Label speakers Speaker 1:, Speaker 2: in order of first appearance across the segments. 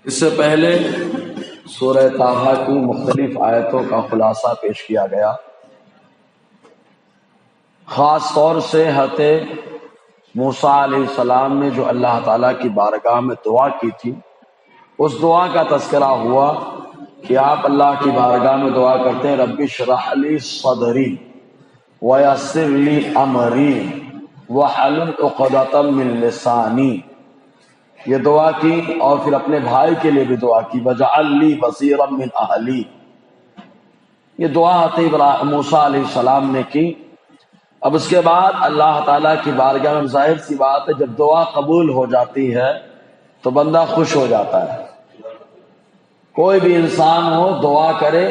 Speaker 1: اس سے پہلے سورہ طٰہٰ کی مختلف آیتوں کا خلاصہ پیش کیا گیا، خاص طور سے حضرت موسیٰ علیہ السلام نے جو اللہ تعالیٰ کی بارگاہ میں دعا کی تھی، اس دعا کا تذکرہ ہوا کہ آپ اللہ کی بارگاہ میں دعا کرتے ہیں رب اشرح لی صدری ویسر لی امری واحلل عقدۃ من لسانی، یہ دعا کی، اور پھر اپنے بھائی کے لیے بھی دعا کی وجعل لی وزیرا من اہلی، یہ دعا حضرت موسیٰ علیہ السلام نے کی۔ اب اس کے بعد اللہ تعالیٰ کی بارگاہ میں ظاہر سی بات ہے جب دعا قبول ہو جاتی ہے تو بندہ خوش ہو جاتا ہے۔ کوئی بھی انسان ہو دعا کرے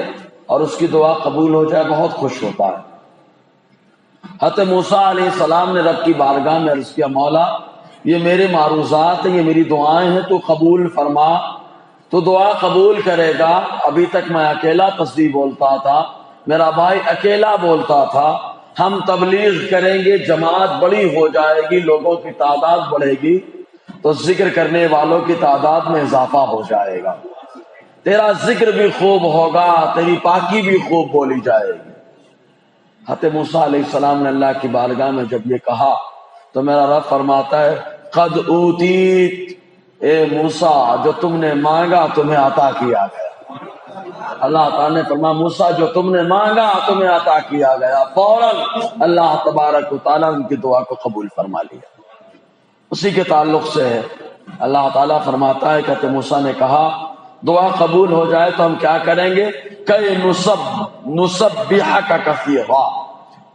Speaker 1: اور اس کی دعا قبول ہو جائے بہت خوش ہوتا ہے۔ حضرت موسیٰ علیہ السلام نے رب کی بارگاہ میں عرض کیا مولا یہ میرے معروضات ہیں، یہ میری دعائیں ہیں، تو قبول فرما، تو دعا قبول کرے گا۔ ابھی تک میں اکیلا تسبیح بولتا تھا، میرا بھائی اکیلا بولتا تھا، ہم تبلیغ کریں گے، جماعت بڑی ہو جائے گی، لوگوں کی تعداد بڑھے گی تو ذکر کرنے والوں کی تعداد میں اضافہ ہو جائے گا، تیرا ذکر بھی خوب ہوگا، تیری پاکی بھی خوب بولی جائے گی۔ حضرت موسیٰ علیہ السلام نے اللہ کی بارگاہ میں جب یہ کہا تو میرا رب فرماتا ہے قد اوتیت، اے موسیٰ جو تم نے مانگا تمہیں عطا کیا گیا۔ اللہ تعالیٰ نے فرمایا موسیٰ جو تم نے مانگا تمہیں عطا کیا گیا، فوراً اللہ تبارک و تعالیٰ ان کی دعا کو قبول فرما لیا۔ اسی کے تعلق سے ہے اللہ تعالیٰ فرماتا ہے کہ حضرت موسیٰ نے کہا دعا قبول ہو جائے تو ہم کیا کریں گے، کہ نسبحک کثیرا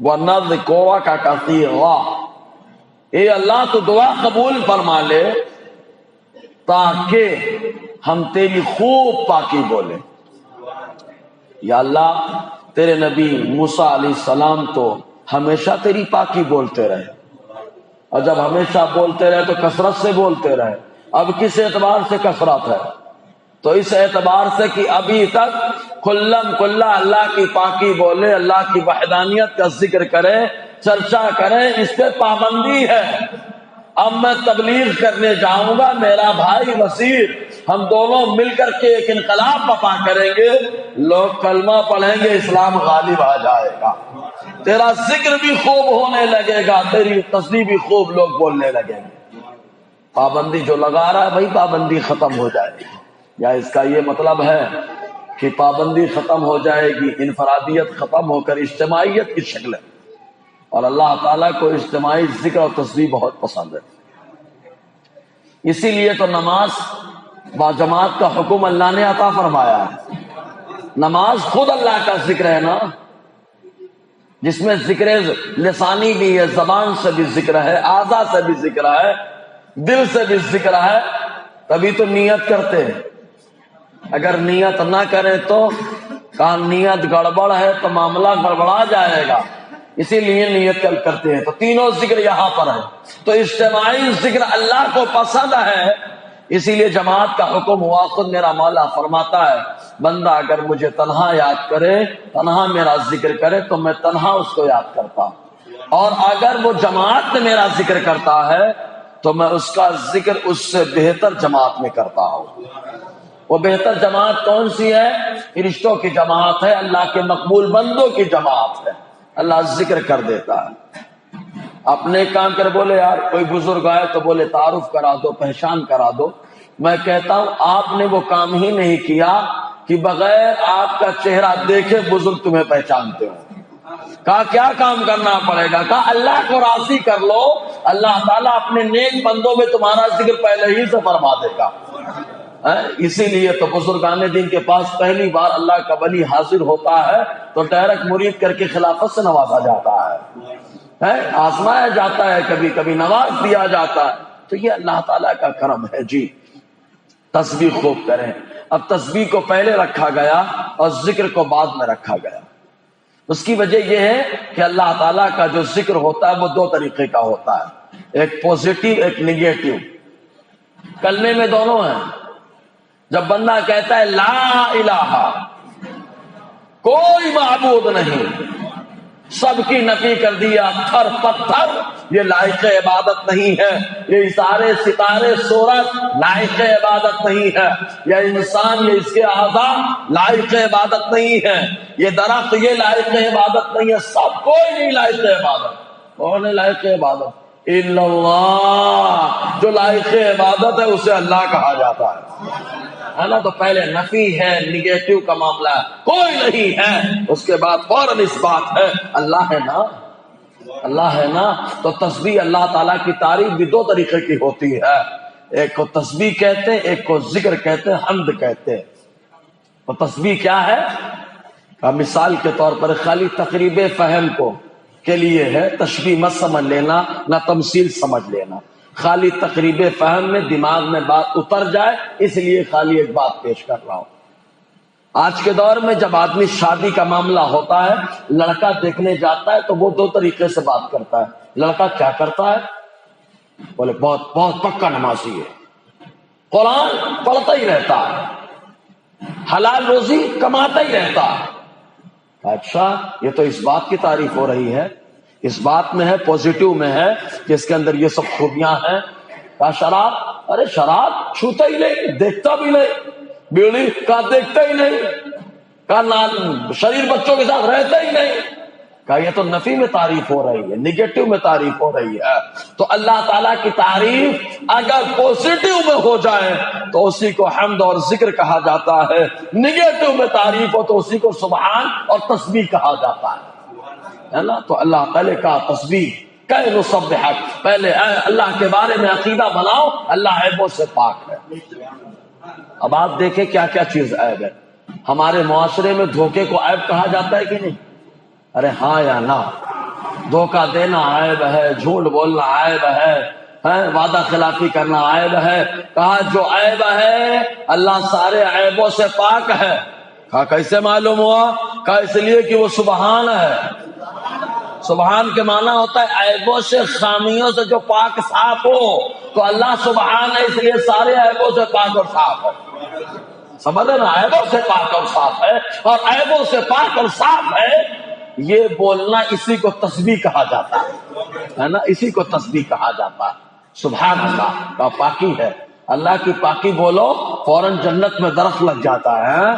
Speaker 1: ونذکرک کثیرا، اے اللہ تو دعا قبول فرما لے تاکہ ہم تیری خوب پاکی بولیں۔ یا اللہ تیرے نبی موسیٰ علیہ السلام تو ہمیشہ تیری پاکی بولتے رہے، اور جب ہمیشہ بولتے رہے تو کثرت سے بولتے رہے، اب کس اعتبار سے کثرت ہے؟ تو اس اعتبار سے کہ ابھی تک کلم کلا اللہ کی پاکی بولے، اللہ کی وحدانیت کا ذکر کرے، چرچا کرے، اس پہ پابندی ہے۔ اب میں تبلیغ کرنے جاؤں گا، میرا بھائی وزیر، ہم دونوں مل کر کے ایک انقلاب برپا کریں گے، لوگ کلمہ پڑھیں گے، اسلام غالب آ جائے گا، تیرا ذکر بھی خوب ہونے لگے گا، تیری تسبیح بھی خوب لوگ بولنے لگیں گے۔ پابندی جو لگا رہا ہے بھائی پابندی ختم ہو جائے گی، یا اس کا یہ مطلب ہے کہ پابندی ختم ہو جائے گی، انفرادیت ختم ہو کر اجتماعیت کی شکل ہے، اور اللہ تعالیٰ کو اجتماعی ذکر اور تسبیح بہت پسند ہے۔ اسی لیے تو نماز با جماعت کا حکم اللہ نے عطا فرمایا ہے۔ نماز خود اللہ کا ذکر ہے نا، جس میں ذکر لسانی بھی ہے، زبان سے بھی ذکر ہے، اعضاء سے بھی ذکر ہے، دل سے بھی ذکر ہے، تبھی تو نیت کرتے ہیں۔ اگر نیت نہ کریں تو کہاں نیت گڑبڑ ہے تو معاملہ گڑبڑا جائے گا، اسی لیے نیت کرتے ہیں۔ تو تینوں ذکر یہاں پر ہے، تو اجتماعی ذکر اللہ کو پسند ہے، اسی لیے جماعت کا حکم ہوا۔ خود میرا مولا فرماتا ہے بندہ اگر مجھے تنہا یاد کرے، تنہا میرا ذکر کرے تو میں تنہا اس کو یاد کرتا ہوں، اور اگر وہ جماعت میں میرا ذکر کرتا ہے تو میں اس کا ذکر اس سے بہتر جماعت میں کرتا ہوں۔ وہ بہتر جماعت کون سی ہے؟ فرشتوں کی جماعت ہے، اللہ کے مقبول بندوں کی جماعت ہے۔ اللہ ذکر کر دیتا ہے، اپنے کام کر بولے یار کوئی بزرگ آئے تو بولے تعارف کرا دو، پہچان کرا دو۔ میں کہتا ہوں آپ نے وہ کام ہی نہیں کیا کہ بغیر آپ کا چہرہ دیکھے بزرگ تمہیں پہچانتے ہو۔ کہا کیا کام کرنا پڑے گا؟ کہا اللہ کو راضی کر لو، اللہ تعالیٰ اپنے نیک بندوں میں تمہارا ذکر پہلے ہی سے فرما دے گا۔ اسی لیے تو بزرگان دین کے پاس پہلی بار اللہ کا ولی حاضر ہوتا ہے تو ڈائریکٹ مرید کر کے خلافت سے نوازا جاتا ہے، آزمایا جاتا ہے، کبھی کبھی نواز دیا جاتا ہے، تو یہ اللہ تعالیٰ کا کرم ہے جی۔ تسبیح خوب کریں۔ اب تسبیح کو پہلے رکھا گیا اور ذکر کو بعد میں رکھا گیا، اس کی وجہ یہ ہے کہ اللہ تعالیٰ کا جو ذکر ہوتا ہے وہ دو طریقے کا ہوتا ہے، ایک پوزیٹیو ایک نیگیٹو، کلمے میں دونوں ہیں۔ جب بندہ کہتا ہے لا الہ، کوئی معبود نہیں، سب کی نفی کر دیا، تھر پتھر یہ لائق عبادت نہیں ہے، یہ سارے ستارے سورج لائق عبادت نہیں ہے، یہ انسان یہ اس کے اعضاء لائق عبادت نہیں ہے، یہ درخت یہ لائق عبادت نہیں ہے، سب کوئی نہیں لائق عبادت۔ کون ہے لائق عبادت؟ الا اللہ، جو لائق عبادت ہے اسے اللہ کہا جاتا ہے نا۔ تو پہلے نفی ہے، نگیٹو کا معاملہ ہے، کوئی نہیں ہے، اس کے بعد فوراً اس بات ہے اللہ ہے نا، اللہ ہے نا۔ تو تسبیح اللہ تعالیٰ کی تعریف بھی دو طریقے کی ہوتی ہے، ایک کو تسبیح کہتے ہیں، ایک کو ذکر کہتے ہیں، حمد کہتے ہیں۔ تو تسبیح کیا ہے؟ مثال کے طور پر خالی تقریب فہم کو کے لیے ہے، تشبیہ مت سمجھ لینا، نہ تمثیل سمجھ لینا، خالی تقریب فہم میں دماغ میں بات اتر جائے اس لیے خالی ایک بات پیش کر رہا ہوں۔ آج کے دور میں جب آدمی شادی کا معاملہ ہوتا ہے، لڑکا دیکھنے جاتا ہے تو وہ دو طریقے سے بات کرتا ہے۔ لڑکا کیا کرتا ہے؟ بولے بہت بہت پکا نمازی ہے، قرآن پڑھتا ہی رہتا ہے، حلال روزی کماتا ہی رہتا ہے۔ اچھا، یہ تو اس بات کی تعریف ہو رہی ہے، اس بات میں ہے، پوزیٹو میں ہے کہ اس کے اندر یہ سب خوبیاں ہیں۔ کہا شراب، ارے شراب چھوتا ہی نہیں، دیکھتا بھی نہیں، بیڑی کا دیکھتا ہی نہیں، کہا شریر بچوں کے ساتھ رہتا ہی نہیں۔ کہا یہ تو نفی میں تعریف ہو رہی ہے، نگیٹو میں تعریف ہو رہی ہے۔ تو اللہ تعالیٰ کی تعریف اگر پوزیٹو میں ہو جائے تو اسی کو حمد اور ذکر کہا جاتا ہے، نگیٹو میں تعریف ہو تو اسی کو سبحان اور تسبیح کہا جاتا ہے نا۔ تو اللہ پہلے کہا تسبیح کہ نسبحک، پہلے اللہ کے بارے میں عقیدہ بناؤ، اللہ عیبوں سے پاک ہے۔ اب آپ دیکھیں کیا کیا چیز عیب ہے۔ ہمارے معاشرے میں دھوکے کو عیب کہا جاتا ہے کہ نہیں؟ ارے ہاں یا نہ؟ دھوکہ دینا عیب ہے، جھوٹ بولنا عیب ہے، وعدہ خلافی کرنا عیب ہے۔ کہا جو عیب ہے اللہ سارے عیبوں سے پاک ہے۔ کہا کیسے معلوم ہوا؟ کہا اس لیے کہ وہ سبحان ہے۔ سبحان کے معنی ہوتا ہے عیبوں سے، خامیوں سے جو پاک صاف ہو، تو اللہ سبحان ہے اس لیے سارے عیبوں سے پاک اور صاف ہے۔ سمجھ نا، عیبوں سے پاک اور صاف ہے، اور عیبوں سے پاک اور صاف ہے یہ بولنا اسی کو تسبیح کہا جاتا ہے نا، اسی کو تسبیح کہا جاتا ہے۔ سبحان اللہ کا پاکی ہے، اللہ کی پاکی بولو فوراً جنت میں درخت لگ جاتا ہے۔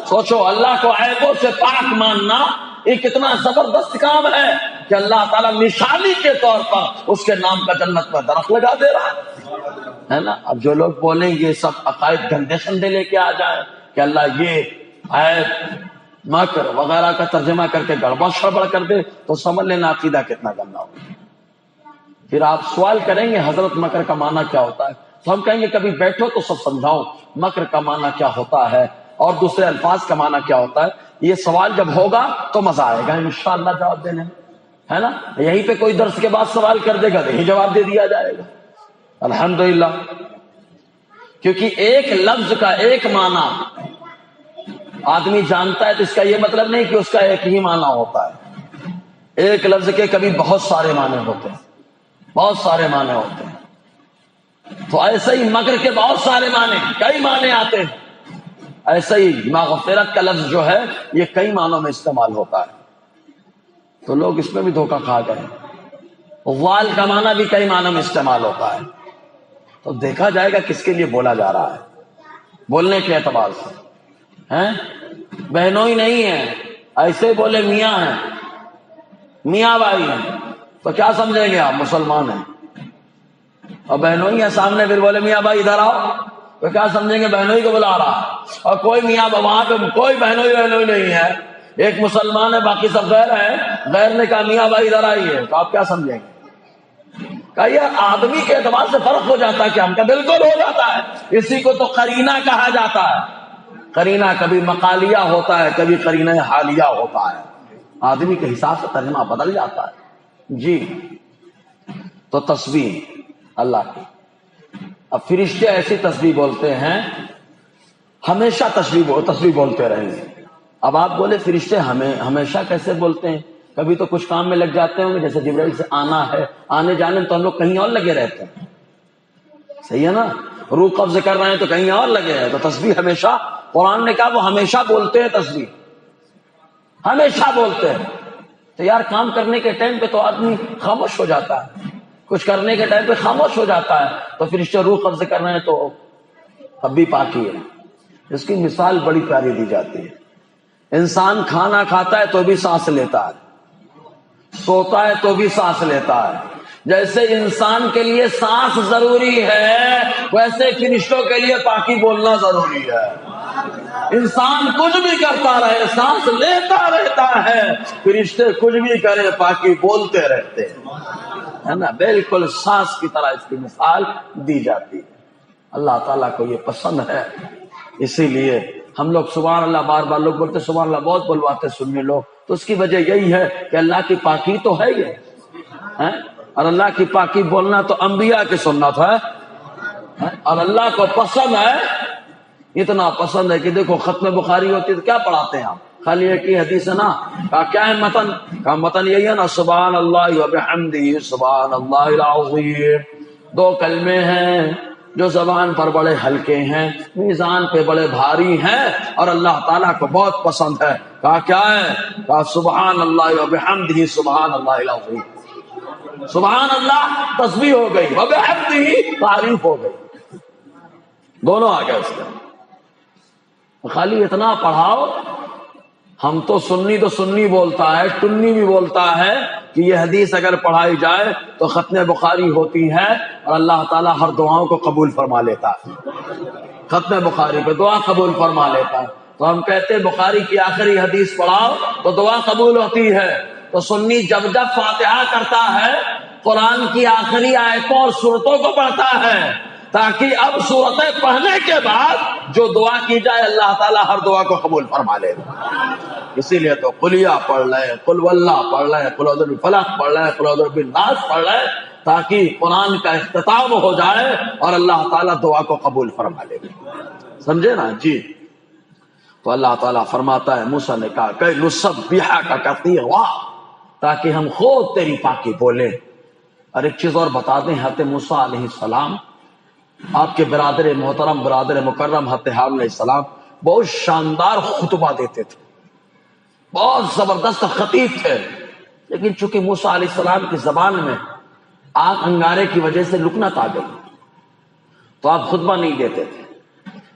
Speaker 1: سوچو اللہ کو عیبوں سے پاک ماننا یہ کتنا زبردست کام ہے کہ اللہ تعالیٰ نشانی کے طور پر اس کے نام کا جنت میں درخت لگا دے رہا ہے نا۔ اب جو لوگ بولیں گے سب عقائد گندے سندے لے کے آ جائیں کہ اللہ یہ عیب مکر وغیرہ کا ترجمہ کر کے گڑبڑ شڑبڑ کر دے تو سمجھ لینا عقیدہ کتنا گندا ہوگا۔ پھر آپ سوال کریں گے حضرت مکر کا معنی کیا ہوتا ہے، تو ہم کہیں گے کبھی بیٹھو تو سب سمجھاؤ مکر کا معنی کیا ہوتا ہے اور دوسرے الفاظ کا معنی کیا ہوتا ہے۔ یہ سوال جب ہوگا تو مزہ آئے گا انشاءاللہ جواب دینے میں، ہے نا۔ یہیں پہ کوئی درس کے بعد سوال کر دے گا تو یہی جواب دے دیا جائے گا الحمدللہ، کیونکہ ایک لفظ کا ایک معنی آدمی جانتا ہے تو اس کا یہ مطلب نہیں کہ اس کا ایک ہی معنی ہوتا ہے۔ ایک لفظ کے کبھی بہت سارے معنی ہوتے ہیں، بہت سارے معنی ہوتے ہیں۔ تو ایسے ہی مکر کے بہت سارے معنی، کئی معنی آتے ہیں۔ ایسے ہی مغفرت کا لفظ جو ہے یہ کئی معنوں میں استعمال ہوتا ہے، تو لوگ اس میں بھی دھوکہ کھا گئے۔ وال کا معنی بھی کئی معنوں میں استعمال ہوتا ہے، تو دیکھا جائے گا کس کے لیے بولا جا رہا ہے بولنے کے اعتبار سے، ہیں بہنوئی نہیں ہے، ایسے بولے میاں ہیں، میاں بھائی ہیں تو کیا سمجھیں گے آپ؟ مسلمان ہیں۔ اور بہنوئی ہے سامنے پھر بولے میاں بھائی ادھر آؤ تو کیا سمجھیں گے؟ بہنوئی کو بلا رہا۔ اور کوئی میاں وہاں پہ کوئی بہنوئی نہیں ہے، ایک مسلمان ہے باقی سب غیر ہیں، غیر نے کہا میاں بھائی ادھر آئیے تو آپ کیا سمجھیں گے؟ کہ یہ آدمی کے اعتبار سے فرق ہو جاتا ہے کہ ہم کا بالکل ہو جاتا ہے۔ اسی کو تو قرینہ کہا جاتا ہے۔ قرینہ کبھی مقالیہ ہوتا ہے، کبھی قرینہ حالیہ ہوتا ہے، آدمی کے حساب سے ترجمہ بدل جاتا ہے جی۔ تو تسبیح اللہ کی، اب فرشتے ایسی تسبیح بولتے ہیں، ہمیشہ تسبیح بولتے رہیں گے۔ اب آپ بولے فرشتے ہمیشہ کیسے بولتے ہیں؟ کبھی تو کچھ کام میں لگ جاتے ہوں گے، جیسے جبرائیل سے آنا ہے، آنے جانے میں تو ہم لوگ کہیں اور لگے رہتے ہیں، صحیح ہے نا، روح قبض کر رہے ہیں تو کہیں اور لگے ہیں۔ تو تسبیح ہمیشہ، قرآن نے کہا وہ ہمیشہ بولتے ہیں، تسبیح ہمیشہ بولتے ہیں۔ تو یار کام کرنے کے ٹائم پہ تو آدمی خاموش ہو جاتا ہے، کچھ کرنے کے ٹائم پہ خاموش ہو جاتا ہے، تو فرشتے روح قبض کر رہے ہیں تو اب بھی پاکی ہے۔ اس کی مثال بڑی پیاری دی جاتی ہے۔ انسان کھانا کھاتا ہے تو بھی سانس لیتا ہے، سوتا ہے تو بھی سانس لیتا ہے۔ جیسے انسان کے لیے سانس ضروری ہے، ویسے فرشتوں کے لیے پاکی بولنا ضروری ہے۔ انسان کچھ بھی کرتا رہے، سانس لیتا رہتا ہے، فرشتے کچھ بھی کرے پاکی بولتے رہتے ہیں، ہے نا؟ بالکل سانس کی طرح اس کی مثال دی جاتی ہے۔ اللہ تعالیٰ کو یہ پسند ہے، اسی لیے ہم لوگ سبحان اللہ بار بار لوگ بولتے سبحان اللہ بہت بلواتے سننے لوگ، تو اس کی وجہ یہی ہے کہ اللہ کی پاکی تو ہے یہ، اور اللہ کی پاکی بولنا تو انبیاء کی سنت ہے، اور اللہ کو پسند ہے، اتنا پسند ہے کہ دیکھو ختم بخاری ہوتی تو کیا پڑھاتے ہیں آپ؟ خالی ایک ہی حدیث ہے نا، کہا کیا ہے متن؟ کہا متن یہی ہے نا، سبحان اللہ و بحمدہ سبحان اللہ العظیم۔ دو کلمے ہیں جو زبان پر بڑے ہلکے ہیں، میزان پہ بڑے بھاری ہیں، اور اللہ تعالیٰ کو بہت پسند ہے۔ کہا کیا ہے؟ کہا سبحان اللہ و بحمدہ سبحان اللہ العظیم۔ سبحان اللہ تسبیح ہو گئی، و بحمدہ تعریف ہو گئی، دونوں آ گئے اس کے۔ خالی اتنا پڑھاؤ، ہم تو سنی بولتا ہے، ٹنی بھی بولتا ہے کہ یہ حدیث اگر پڑھائی جائے تو ختم بخاری ہوتی ہے اور اللہ تعالیٰ ہر دعاؤں کو قبول فرما لیتا ہے۔ ختم بخاری پہ دعا قبول فرما لیتا ہے، تو ہم کہتے ہیں بخاری کی آخری حدیث پڑھاؤ تو دعا قبول ہوتی ہے۔ تو سنی جب جب فاتحہ کرتا ہے قرآن کی آخری آیتوں اور سورتوں کو پڑھتا ہے، تاکہ اب سورتیں پڑھنے کے بعد جو دعا کی جائے اللہ تعالیٰ ہر دعا کو قبول فرما لے۔ اسی لیے تو قلیہ پڑھ لیں، قل واللہ پڑھ لیں، قل اعوذ بالفلق پڑھ لیں، قل اعوذ بالناس پڑھ لیں، تاکہ قرآن کا اختتام ہو جائے اور اللہ تعالیٰ دعا کو قبول فرما لے۔ سمجھے نا جی؟ تو اللہ تعالیٰ فرماتا ہے موسیٰ نے کہا کہ نسبحک کثیرا، تاکہ ہم خود تیری پاکی بولیں۔ اور ایک چیز اور بتا دیں، حضرت موسیٰ علیہ السلام آپ کے برادر محترم برادر مکرم حضرت ہارون علیہ السلام بہت شاندار خطبہ دیتے تھے، بہت زبردست خطیب تھے، لیکن چونکہ موسیٰ علیہ السلام کی زبان میں آگ انگارے کی وجہ سے لکنت آ گئی تو آپ خطبہ نہیں دیتے تھے۔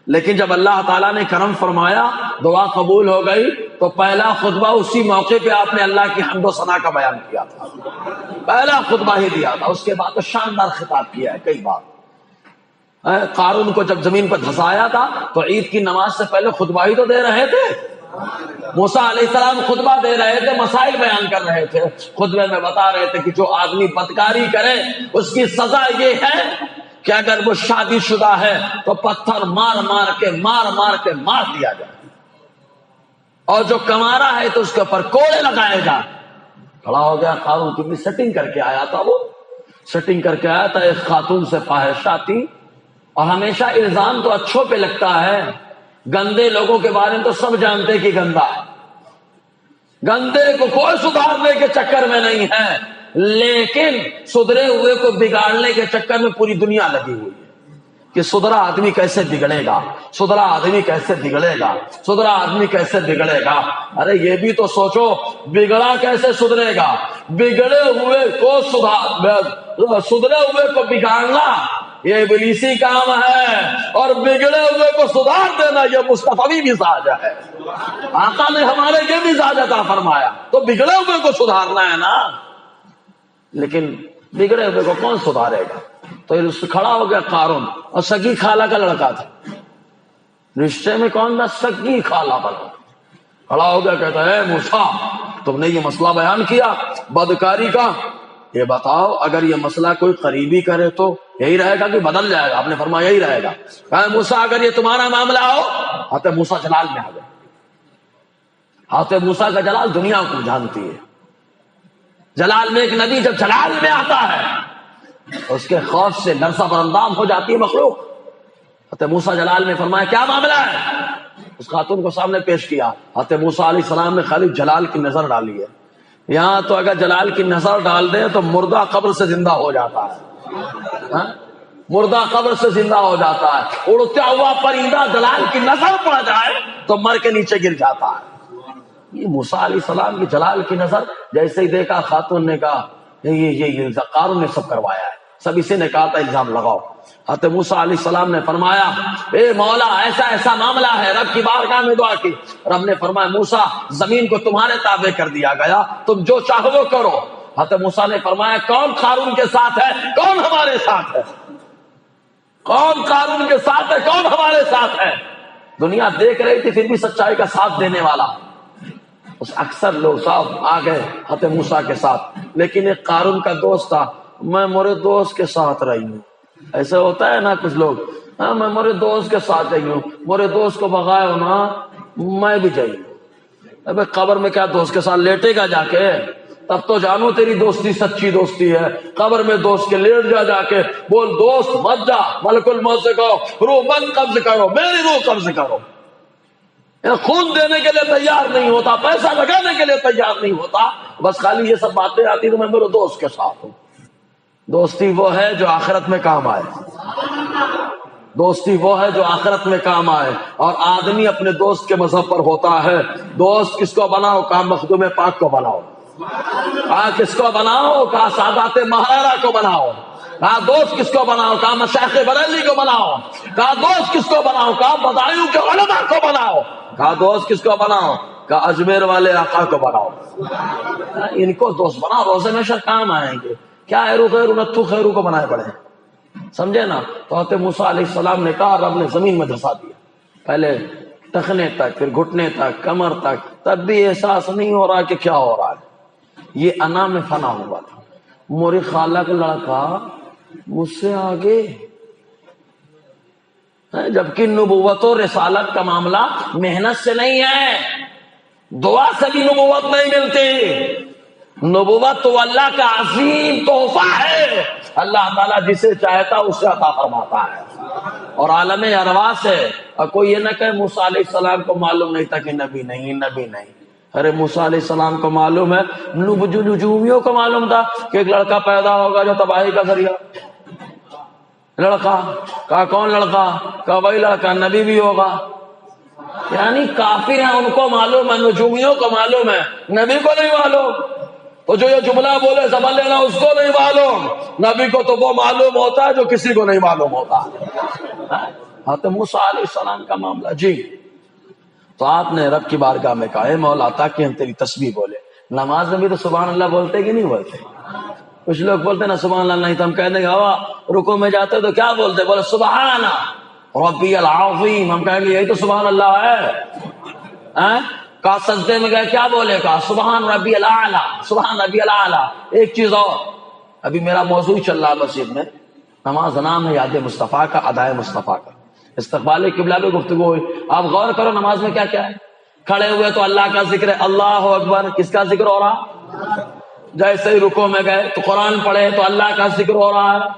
Speaker 1: لیکن جب اللہ تعالیٰ نے کرم فرمایا، دعا قبول ہو گئی، تو پہلا خطبہ اسی موقع پہ آپ نے اللہ کی حمد و ثنا کا بیان کیا تھا، پہلا خطبہ ہی دیا تھا۔ اس کے بعد تو شاندار خطاب کیا ہے کئی بار۔ قارون کو جب زمین پر دھسایا تھا تو عید کی نماز سے پہلے خطبہ ہی تو دے رہے تھے۔ موسیٰ علیہ السلام خطبہ دے رہے تھے، مسائل بیان کر رہے تھے، خطبے میں بتا رہے تھے کہ جو آدمی بدکاری کرے اس کی سزا یہ ہے کہ اگر وہ شادی شدہ ہے تو پتھر مار مار کے مار دیا جائے، اور جو کمارا ہے تو اس کے اوپر کوڑے لگائے جائے۔ کھڑا ہو گیا قارون، کیونکہ سیٹنگ کر کے آیا تھا، وہ سیٹنگ کر کے آیا تھا، ایک خاتون سے فاحشہ تھی، اور ہمیشہ الزام تو اچھوں پہ لگتا ہے، گندے لوگوں کے بارے میں تو سب جانتے کہ گندا ہے، گندے کو کوئی سدھارنے کے چکر میں نہیں ہے، لیکن سدھرے ہوئے کو بگاڑنے کے چکر میں پوری دنیا لگی ہوئی ہے کہ سدھرا آدمی کیسے بگڑے گا، سدھرا آدمی کیسے بگڑے گا، سدھرا آدمی کیسے بگڑے گا۔ ارے یہ بھی تو سوچو، بگڑا کیسے سدھرے گا؟ بگڑے ہوئے کو سدھرے ہوئے کو بگاڑنا یہ ابلیسی کام ہے، اور بگڑے ہوئے کو سدھار دینا یہ مصطفی مزاج ہے۔ آقا نے ہمارے یہ مزاج عطا فرمایا، تو بگڑے ہوئے کو سدھارنا ہے نا، لیکن بگڑے ہوئے کو کون سدھارے گا؟ تو کھڑا ہو گیا قارون، اور سگی خالہ کا لڑکا تھا، رشتے میں کون تھا؟ سگی خالہ کا لڑکا۔ کھڑا ہو گیا، کہتا ہے موسیٰ تم نے یہ مسئلہ بیان کیا بدکاری کا، یہ بتاؤ اگر یہ مسئلہ کوئی قریبی کرے تو یہی رہے گا کہ بدل جائے گا؟ آپ نے فرمایا یہی رہے گا۔ کہا موسیٰ اگر یہ تمہارا معاملہ ہو، حضرت موسیٰ جلال میں آ گئے۔ حضرت موسیٰ کا جلال دنیا کو جانتی ہے، جلال میں ایک نبی جب جلال میں آتا ہے اس کے خوف سے لرزہ برندام ہو جاتی ہے مخلوق۔ حضرت موسیٰ جلال میں فرمایا کیا معاملہ ہے؟ اس خاتون کو سامنے پیش کیا۔ حضرت موسیٰ علیہ السلام نے خالی جلال کی نظر ڈالی ہے، یہاں تو اگر جلال کی نظر ڈال دے تو مردہ قبر سے زندہ ہو جاتا ہے، مردہ قبر سے زندہ ہو جاتا ہے، اڑتا ہوا پرندہ جلال کی نظر پڑ جائے تو مر کے نیچے گر جاتا ہے۔ یہ موسیٰ علیہ السلام کی جلال کی نظر جیسے ہی دیکھا خاتون نے کہا یہ قارون نے سب کروایا ہے، سب اسی نے کہا تھا الزام لگاؤ۔ حضرت موسیٰ علیہ السلام نے فرمایا اے مولا ایسا ایسا معاملہ ہے، رب کی بارگاہ میں دعا کی۔ رب نے فرمایا موسیٰ زمین کو تمہارے تابع کر دیا گیا، تم جو چاہو وہ کرو۔ حضرت موسیٰ نے فرمایا کون قارون کے ساتھ ہے، کون ہمارے ساتھ ہے؟ کون قارون کے ساتھ ہے، کون ہمارے ساتھ ہے؟ دنیا دیکھ رہی تھی پھر بھی سچائی کا ساتھ دینے والا اس اکثر لوگ صاحب آ گئے حضرت موسیٰ کے ساتھ، لیکن ایک قارون کا دوست تھا، میں میرے دوست کے ساتھ رہی ہوں۔ ایسے ہوتا ہے نا کچھ لوگ، ہاں میں میرے دوست کے ساتھ رہی ہوں، میرے دوست کو بغایا ہونا میں بھی جائی ہوں۔ ابے قبر میں کیا دوست کے ساتھ لیٹے گا جا کے؟ تب تو جانو تیری دوستی سچی دوستی ہے۔ قبر میں دوست کے لیٹ جا کے بول دوست مت جا، ملک الموت سے کہو روح من قبض کرو، میری روح قبض کرو۔ خون دینے کے لیے تیار نہیں ہوتا، پیسہ لگانے کے لیے تیار نہیں ہوتا، بس خالی یہ سب باتیں آتی تو میں میرے دوست کے ساتھ ہوں۔ دوستی وہ ہے جو آخرت میں کام آئے، دوستی وہ ہے جو آخرت میں کام آئے، اور آدمی اپنے دوست کے مذہب پر ہوتا ہے۔ دوست کس کو بناؤ؟ کہا مخدوم پاک کو بناؤ، کہا کس کو بناؤ؟ کہا سادات مہارا کو بناؤ، کہا دوست کس کو بناؤ؟ کہا مشائخ بریلی کو بناؤ، کہا دوست کس کو بناؤ؟ کہا بدایوں کے علماء کو بناؤ، کہا دوست کس کو بناؤ؟ کہا اجمیر والے آقا کو بناؤ، ان کو دوست بناؤ، روزے میں کام آئیں گے۔ کیا ایرو خیرو نتھو خیرو کو بنائے پڑے، سمجھے نا؟ تو حضرت موسیٰ علیہ السلام نے کہا، رب نے زمین میں دھسا دیا، پہلے ٹخنے تک، پھر گھٹنے تک، کمر تک، تب بھی احساس نہیں ہو رہا کہ کیا ہو رہا ہے۔ یہ انا میں فنا ہوا تھا، میری خالہ کا لڑکا مجھ سے آگے، جبکہ نبوت و رسالت کا معاملہ محنت سے نہیں ہے، دعا سے بھی نبوت نہیں ملتی۔ نبوت تو اللہ کا عظیم تحفہ ہے، اللہ تعالیٰ جسے چاہتا اسے عطا فرماتا ہے، اور عالم ارواح سے۔ اور کوئی یہ نہ کہ موسیٰ علیہ السلام کو معلوم نہیں تھا کہ نبی نہیں، ارے موسیٰ علیہ السلام کو معلوم ہے، نجومیوں کو معلوم تھا کہ ایک لڑکا پیدا ہوگا جو تباہی کا ذریعہ۔ لڑکا کہا کون لڑکا؟ کہا وہی لڑکا نبی بھی ہوگا۔ یعنی کافر ہیں ان کو معلوم ہے، نجومیوں کو معلوم ہے، نبی کو نہیں معلوم۔ تو جو یہ جملہ بولے سمجھ لینا اس کو نہیں معلوم، نبی کو تو وہ معلوم ہوتا ہے جو کسی کو نہیں معلوم ہوتا۔ حضرت موسیٰ علیہ السلام کا معاملہ جی، تو آپ نے رب کی بارگاہ میں کہا اے مولا تاکہ ہم تیری تسبیح بولے۔ نماز میں بھی تو سبحان اللہ بولتے کہ نہیں بولتے؟ کچھ لوگ بولتے نا سبحان اللہ نہیں، تو ہم کہہ دیں گے ہوا رکوع میں جاتے تو کیا بولتے؟ بولے سبحان ربی العظیم، ہم کہیں گے یہی تو سبحان اللہ ہے۔ کہا سجدے میں گئے کیا بولے؟ کہا سبحان ربی الاعلیٰ، سبحان ربی الاعلیٰ۔ ایک چیز اور، ابھی میرا موضوع چل رہا مسجد میں، نماز نام ہے یاد مصطفیٰ کا، ادائے مصطفیٰ کا، استقبال قبلہ پہ گفتگو ہوئی۔ آپ غور کرو نماز میں کیا کیا ہے، کھڑے ہوئے تو اللہ کا ذکر ہے، اللہ اکبر، کس کا ذکر ہو رہا؟ جیسے ہی رکوع میں گئے تو قرآن پڑھے تو اللہ کا ذکر ہو رہا ہے،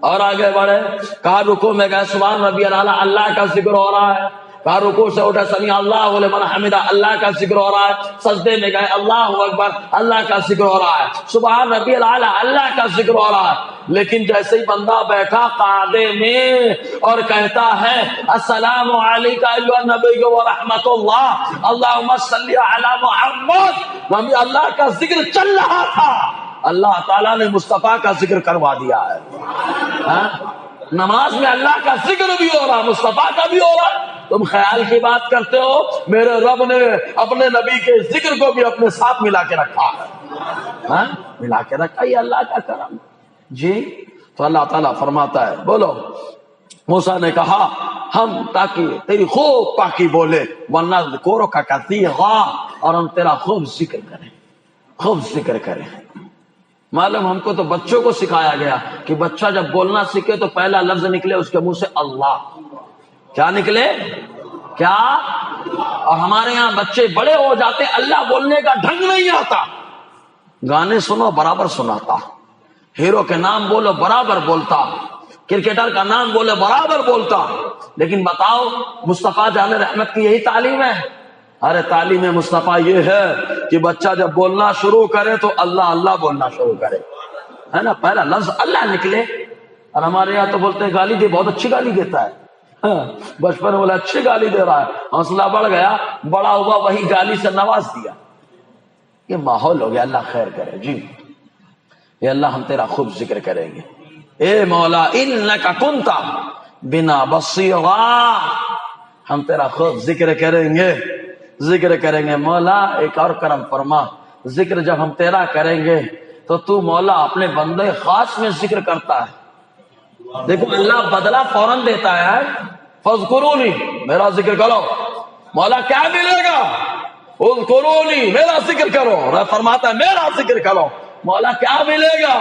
Speaker 1: اور آگے بڑھے کہا رکوع میں گئے سبحان ربی الاعلیٰ، اللہ کا ذکر ہو رہا ہے، کہا رکوع سے اٹھا سمیع اللہ لمن حمدہ، اللہ کا ذکر ہو رہا ہے، سجدے میں گئے اللہ اکبر، اللہ کا ذکر ہو رہا ہے، سبحان ربی الاعلیٰ، اللہ کا ذکر ہو رہا ہے۔ لیکن جیسے ہی بندہ بیٹھا قعدے میں اور کہتا ہے السلام علیکم ایھا النبی و رحمت اللہ، اللہم صلی علی محمد، اللہ کا ذکر چل رہا تھا، اللہ تعالیٰ نے مصطفیٰ کا ذکر کروا دیا ہے۔ نماز میں اللہ کا ذکر بھی ہو رہا، مصطفیٰ کا بھی ہو رہا۔ تم خیال کی بات کرتے ہو، میرے رب نے اپنے نبی کے ذکر کو بھی اپنے ساتھ ملا کے رکھا ہے، ملا کے رکھا، یہ اللہ کا کرم جی۔ تو اللہ تعالیٰ فرماتا ہے بولو، موسیٰ نے کہا ہم تاکہ تیری خوب پاکی بولے وَنَذْكُرُكَ كَثِيرًا، اور ہم تیرا خوب ذکر کریں، خوب ذکر کریں۔ معلوم ہم کو تو بچوں کو سکھایا گیا کہ بچہ جب بولنا سیکھے تو پہلا لفظ نکلے اس کے منہ سے اللہ، کیا نکلے؟ کیا؟ اور ہمارے یہاں بچے بڑے ہو جاتے اللہ بولنے کا ڈھنگ نہیں آتا، گانے سنو برابر سناتا، ہیرو کے نام بولو برابر بولتا، کرکٹر کا نام بولو برابر بولتا، لیکن بتاؤ مصطفیٰ جان رحمت کی یہی تعلیم ہے؟ ارے تعلیم مصطفیٰ یہ ہے کہ بچہ جب بولنا شروع کرے تو اللہ اللہ بولنا شروع کرے، ہے نا، پہلا لفظ اللہ نکلے۔ اور ہمارے یہاں تو بولتے ہیں گالی دے، بہت اچھی گالی دیتا ہے، بچپن میں بولا اچھی گالی دے رہا ہے، حوصلہ بڑھ گیا، بڑا ہوا وہی گالی سے نواز دیا. یہ ماحول ہو گیا. اللہ خیر کرے. جی اے اللہ ہم تیرا خوب ذکر کریں گے. اے مولا انک کنت بنا بصیرا، ہم تیرا خوب ذکر کریں گے، ذکر کریں گے. مولا ایک اور کرم فرما، ذکر جب ہم تیرا کریں گے تو مولا اپنے بندے خاص میں ذکر کرتا ہے. دیکھو اللہ بدلہ فوراً دیتا ہے. فاذکرونی، میرا ذکر کرو. مولا کیا ملے گا؟ اذکرونی، میرا ذکر کرو. رب فرماتا ہے میرا ذکر کرو. مولا کیا ملے گا؟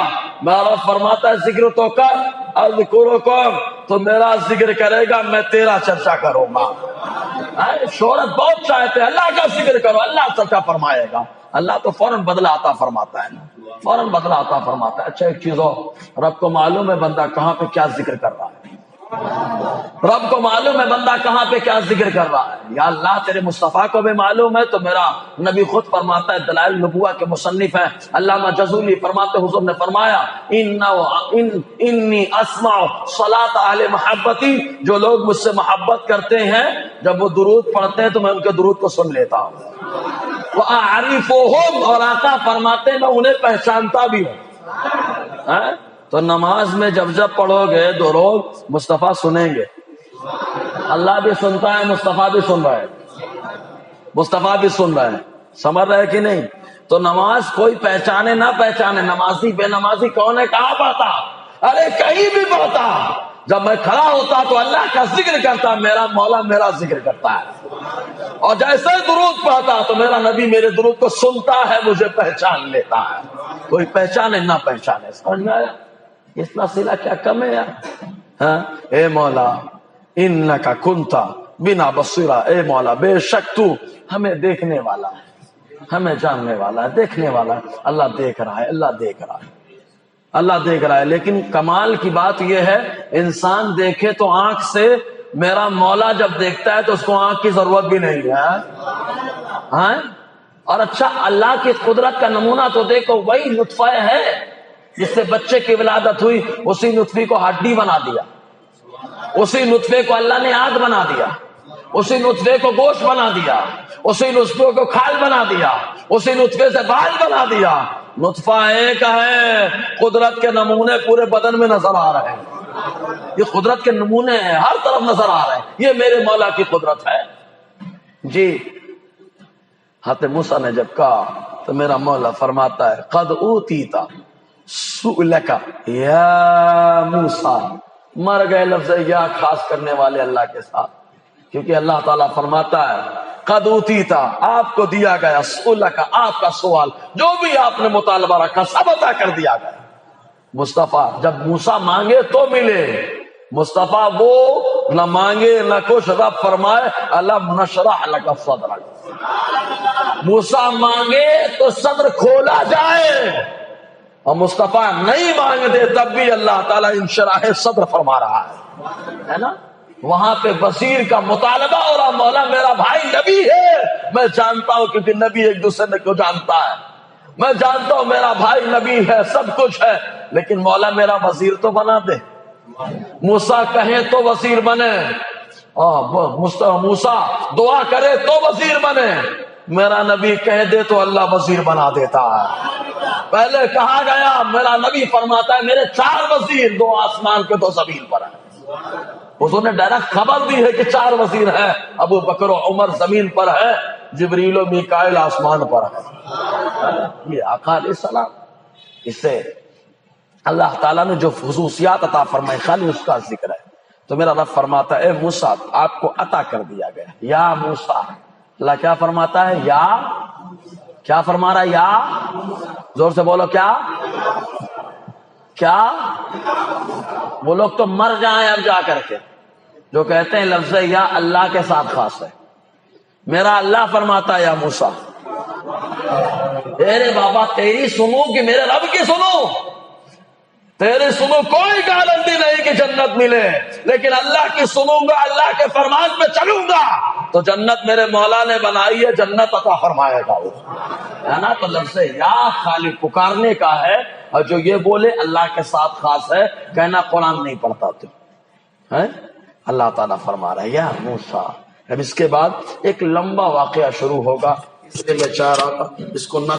Speaker 1: میرا فرماتا ہے ذکر تو کر. اذکرکم، تو میرا ذکر کرے گا، میں تیرا چرچا کروں گا. شہرت بہت چاہتے ہیں، اللہ کا ذکر کرو، اللہ چرچا فرمائے گا. اللہ تو فوراً بدلہ عطا فرماتا ہے نا، فوراً بدلہ عطا فرماتا ہے. اچھا ایک چیز ہو، رب کو معلوم ہے بندہ کہاں پہ کیا ذکر کر رہا ہے. رب کو معلوم ہے بندہ کہاں پہ کیا ذکر کر رہا ہے. یا اللہ تیرے مصطفیٰ کو بھی معلوم ہے. تو میرا نبی خود فرماتا ہے، دلائل نبوہ کے مصنف ہیں علامہ جزولی، فرماتے حضور نے فرمایا انی اسمع صلاۃ اہل محبتی، جو لوگ مجھ سے محبت کرتے ہیں جب وہ درود پڑھتے ہیں تو میں ان کے درود کو سن لیتا ہوں. وَأَعْرِفُهُمْ، اور آقا فرماتے ہیں میں انہیں پہچانتا بھی ہوں. تو نماز میں جب پڑھو گے درود مصطفیٰ سنیں گے. اللہ بھی سنتا ہے، مصطفیٰ بھی سن رہا ہے، مصطفیٰ بھی سن رہا ہے. سمجھ رہے کہ نہیں؟ تو نماز کوئی پہچانے نہ پہچانے، نمازی بے نمازی کون ہے کہاں پڑھتا؟ ارے کہیں بھی پڑھتا. جب میں کھڑا ہوتا تو اللہ کا ذکر کرتا، میرا مولا میرا ذکر کرتا ہے. اور جیسے درود پڑھتا تو میرا نبی میرے درود کو سنتا ہے، مجھے پہچان لیتا ہے. کوئی پہچانے نہ پہچانے. سمجھ میں آیا؟ اتنا سلا کیا کم ہے یار. اے مولا انک کنت بنا بصیرا، اے مولا بے شک تو ہمیں دیکھنے والا ہے، ہمیں جاننے والا ہے، دیکھنے والا ہے. اللہ دیکھ رہا ہے، اللہ دیکھ رہا ہے، اللہ دیکھ رہا ہے. لیکن کمال کی بات یہ ہے انسان دیکھے تو آنکھ سے، میرا مولا جب دیکھتا ہے تو اس کو آنکھ کی ضرورت بھی نہیں ہے. اور اچھا اللہ کی قدرت کا نمونہ تو دیکھو، وہی نطفہ ہے جس سے بچے کی ولادت ہوئی، اسی نطفے کو ہڈی بنا دیا، اسی نطفے کو اللہ نے آگ بنا دیا، اسی نطفے کو گوشت بنا دیا، اسی نطفے کو کھال بنا دیا، اسی نطفے سے بال بنا دیا. نطفہ ایک ہے، قدرت کے نمونے پورے بدن میں نظر آ رہے ہیں. یہ قدرت کے نمونے ہیں، ہر طرف نظر آ رہے ہیں. یہ میرے مولا کی قدرت ہے. جی حضرت موسیٰ نے جب کہا تو میرا مولا فرماتا ہے قد اوتیت سؤلک یا موسیٰ. مر گئے لفظ یا خاص کرنے والے اللہ کے ساتھ، کیونکہ اللہ تعالیٰ فرماتا ہے قد اوتیت، آپ کو دیا گیا، سؤلک آپ کا سوال، جو بھی آپ نے مطالبہ رکھا سب عطا کر دیا گیا. مصطفیٰ جب موسیٰ مانگے تو ملے. مصطفیٰ وہ نہ مانگے نہ کچھ، رب فرمائے الم نشرح لک صدرک. موسیٰ مانگے تو صدر کھولا جائے، اور مصطفیٰ نہیں مانگتے تب بھی اللہ تعالیٰ انشراح صدر فرما رہا ہے نا. وہاں پہ بصیر کا مطالبہ ہو رہا، مولا میرا بھائی نبی ہے، میں جانتا ہوں کیونکہ نبی ایک دوسرے کو جانتا ہے، میں جانتا ہوں میرا بھائی نبی ہے، سب کچھ ہے، لیکن مولا میرا وزیر تو بنا دے. موسیٰ کہیں تو وزیر بنے، موسیٰ دعا کرے تو وزیر بنے، میرا نبی کہہ دے تو اللہ وزیر بنا دیتا ہے. پہلے کہا گیا، میرا نبی فرماتا ہے میرے 4 وزیر، 2 آسمان کے 2 زمین پر ہیں. حضور نے ڈائریکٹ خبر دی ہے کہ 4 وزیر ہیں، ابو بکر و عمر زمین پر ہے، جبریل و میکائیل آسمان پر ہے. یہ آقا علیہ السلام، اس سے اللہ تعالیٰ نے جو خصوصیات عطا فرمائے خالی اس کا ذکر ہے. تو میرا رب فرماتا ہے اے موسیٰ آپ کو عطا کر دیا گیا. یا موسیٰ، اللہ کیا فرماتا ہے؟ یا کیا فرما رہا ہے؟ یا زور سے بولو، کیا کیا؟ وہ لوگ تو مر جائیں اب جا کر کے جو کہتے ہیں لفظ یا اللہ کے ساتھ خاص ہے. میرا اللہ فرماتا ہے یا موسیٰ، تیرے بابا تیری سنو کہ میرے رب کی سنو؟ تیرے سنو کوئی گارنٹی نہیں کہ جنت ملے، لیکن اللہ کی سنوں گا، اللہ کے فرمان پہ چلوں گا تو جنت میرے مولا نے بنائی ہے، جنت عطا فرمائے گا ہے نا. تو لفظ یا خالی پکارنے کا ہے، اور جو یہ بولے اللہ کے ساتھ خاص ہے. کہنا قرآن نہیں پڑھتا تو ہے، اللہ تعالیٰ فرما رہا ہے یا موسیٰ. اب اس کے بعد ایک لمبا واقعہ شروع ہوگا، اس لیے میں چاہ رہا تھا اس کو نہ